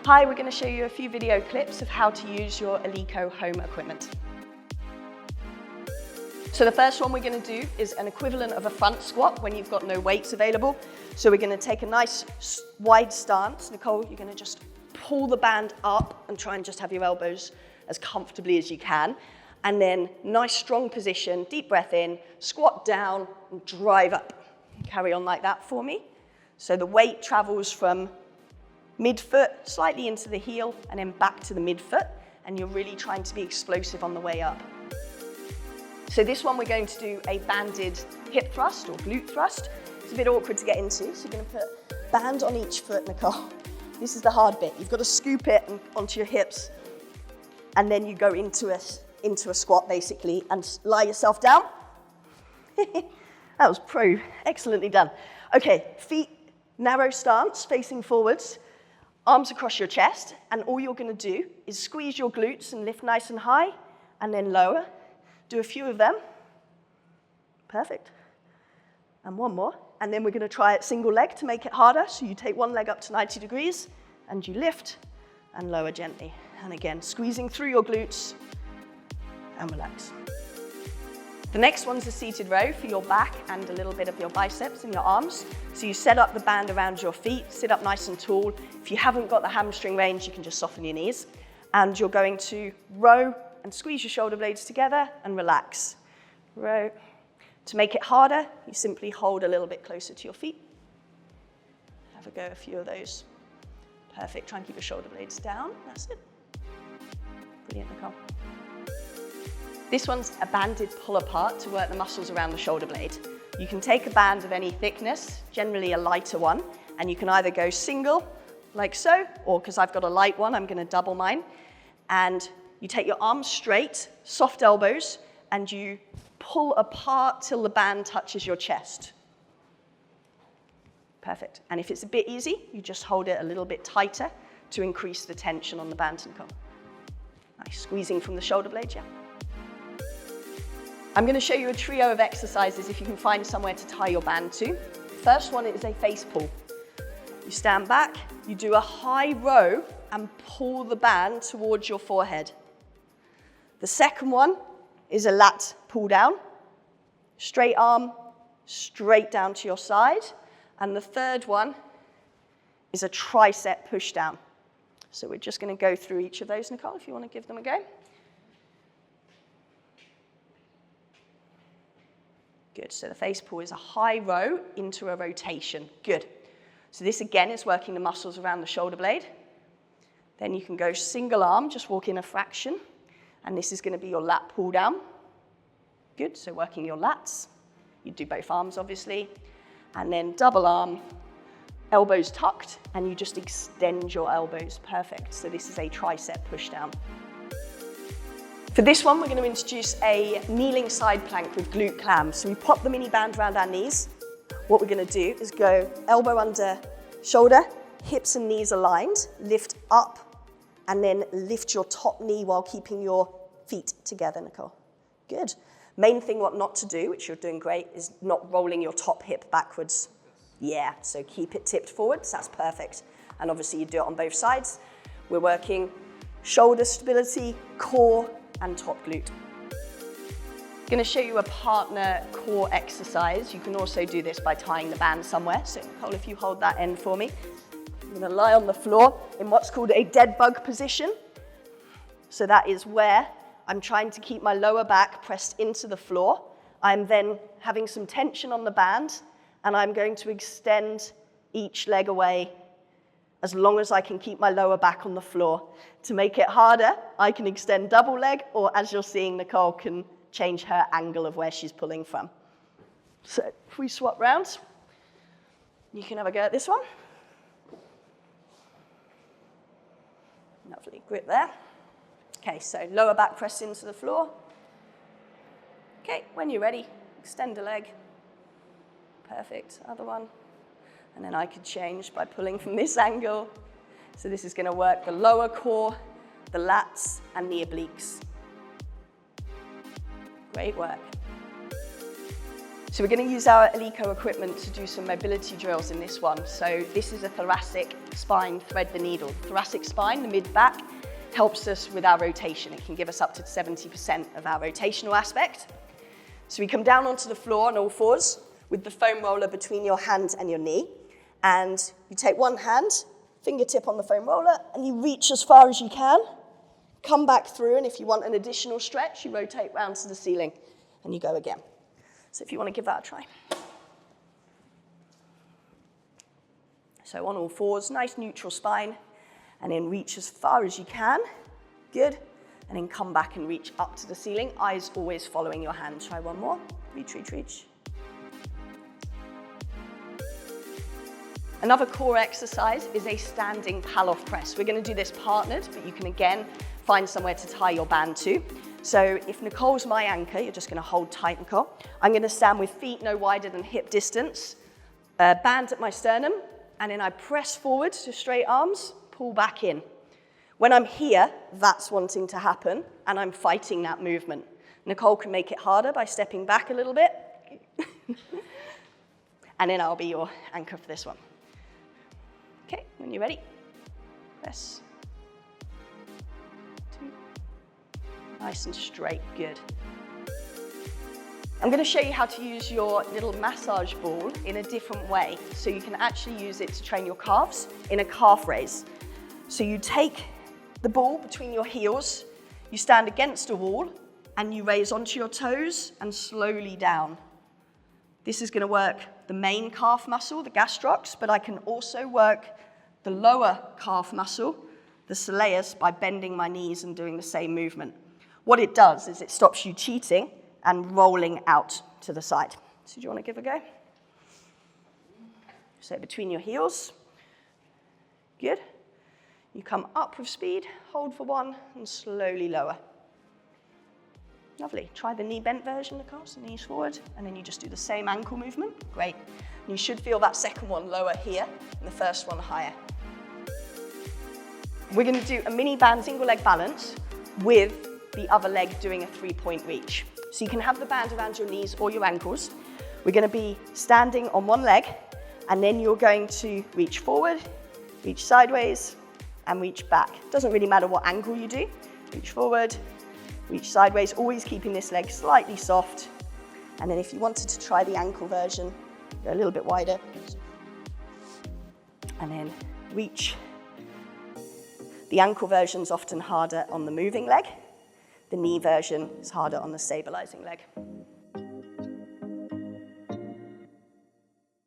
Hi, we're going to show you a few video clips of how to use your Eleiko home equipment. So the first one we're going to do is an equivalent of a front squat when you've got no weights available. So we're going to take a nice wide stance. Nicole, you're going to just pull the band up and try and just have your elbows as comfortably as you can. And then nice strong position, deep breath in, squat down and drive up. Carry on like that for me. So the weight travels from mid-foot, slightly into the heel, and then back to the mid-foot, and you're really trying to be explosive on the way up. So this one we're going to do a banded hip thrust or glute thrust. It's a bit awkward to get into, so you're going to put band on each foot, Nicole. This is the hard bit. You've got to scoop it onto your hips, and then you go into a squat basically, and lie yourself down. That was excellently done. Okay, feet narrow stance, facing forwards. Arms across your chest, and all you're going to do is squeeze your glutes and lift nice and high, and then lower. Do a few of them. Perfect. And one more. And then we're going to try it single leg to make it harder. So you take one leg up to 90 degrees, and you lift and lower gently. And again, squeezing through your glutes, and relax. The next one's a seated row for your back and a little bit of your biceps and your arms. So you set up the band around your feet, sit up nice and tall. If you haven't got the hamstring range, you can just soften your knees. And you're going to row and squeeze your shoulder blades together and relax. Row. To make it harder, you simply hold a little bit closer to your feet. Have a go, a few of those. Perfect, try and keep your shoulder blades down. That's it. Brilliant, Nicole. This one's a banded pull apart to work the muscles around the shoulder blade. You can take a band of any thickness, generally a lighter one, and you can either go single, like so, or because I've got a light one, I'm going to double mine. And you take your arms straight, soft elbows, and you pull apart till the band touches your chest. Perfect. And if it's a bit easy, you just hold it a little bit tighter to increase the tension on the band, Nicole. Nice, squeezing from the shoulder blades, yeah. I'm going to show you a trio of exercises if you can find somewhere to tie your band to. First one is a face pull. You stand back, you do a high row and pull the band towards your forehead. The second one is a lat pull down. Straight arm, straight down to your side. And the third one is a tricep push down. So we're just going to go through each of those, Nicole, if you want to give them a go. Good, so the face pull is a high row into a rotation. Good. So this again is working the muscles around the shoulder blade. Then you can go single arm, just walk in a fraction. And this is going to be your lat pull down. Good, so working your lats. You do both arms, obviously. And then double arm, elbows tucked, and you just extend your elbows. Perfect. So this is a tricep push down. For this one, we're going to introduce a kneeling side plank with glute clam. So we pop the mini band around our knees. What we're going to do is go elbow under shoulder, hips and knees aligned, lift up, and then lift your top knee while keeping your feet together, Nicole. Good. Main thing what not to do, which you're doing great, is not rolling your top hip backwards. Yeah, so keep it tipped forwards, that's perfect. And obviously you do it on both sides. We're working shoulder stability, core, and top glute. I'm going to show you a partner core exercise. You can also do this by tying the band somewhere. So Nicole, if you hold that end for me. I'm going to lie on the floor in what's called a dead bug position. So that is where I'm trying to keep my lower back pressed into the floor. I'm then having some tension on the band, and I'm going to extend each leg away as long as I can keep my lower back on the floor. To make it harder, I can extend double leg, or as you're seeing, Nicole can change her angle of where she's pulling from. So if we swap rounds, you can have a go at this one. Lovely grip there. Okay, so lower back pressed into the floor. Okay, when you're ready, extend the leg. Perfect, other one. And then I could change by pulling from this angle. So this is going to work the lower core, the lats, and the obliques. Great work. So we're going to use our Eleiko equipment to do some mobility drills in this one. So this is a thoracic spine thread the needle. Thoracic spine, the mid-back, helps us with our rotation. It can give us up to 70% of our rotational aspect. So we come down onto the floor on all fours with the foam roller between your hand and your knee. And you take one hand, fingertip on the foam roller, and you reach as far as you can. Come back through, and if you want an additional stretch, you rotate round to the ceiling, and you go again. So if you want to give that a try. So on all fours, nice neutral spine, and then reach as far as you can. Good. And then come back and reach up to the ceiling. Eyes always following your hand. Try one more. Reach, reach, reach. Another core exercise is a standing Pallof press. We're going to do this partnered, but you can again find somewhere to tie your band to. So if Nicole's my anchor, you're just going to hold tight, Nicole. I'm going to stand with feet no wider than hip distance, band at my sternum, and then I press forward to straight arms, pull back in. When I'm here, that's wanting to happen, and I'm fighting that movement. Nicole can make it harder by stepping back a little bit. And then I'll be your anchor for this one. Okay, when you're ready, press. 2. Nice and straight, good. I'm going to show you how to use your little massage ball in a different way. So you can actually use it to train your calves in a calf raise. So you take the ball between your heels, you stand against a wall, and you raise onto your toes and slowly down. This is going to work the main calf muscle, the gastrocs, but I can also work the lower calf muscle, the soleus, by bending my knees and doing the same movement. What it does is it stops you cheating and rolling out to the side. So do you want to give a go? So between your heels. Good. You come up with speed, hold for 1, and slowly lower. Lovely. Try the knee bent version, Nicole, so knees forward, and then you just do the same ankle movement. Great. And you should feel that second one lower here, and the first one higher. We're going to do a mini band single leg balance with the other leg doing a 3-point reach. So you can have the band around your knees or your ankles. We're going to be standing on one leg, and then you're going to reach forward, reach sideways, and reach back. Doesn't really matter what angle you do. Reach forward, reach sideways, always keeping this leg slightly soft. And then if you wanted to try the ankle version, go a little bit wider. And then reach. The ankle version is often harder on the moving leg. The knee version is harder on the stabilizing leg.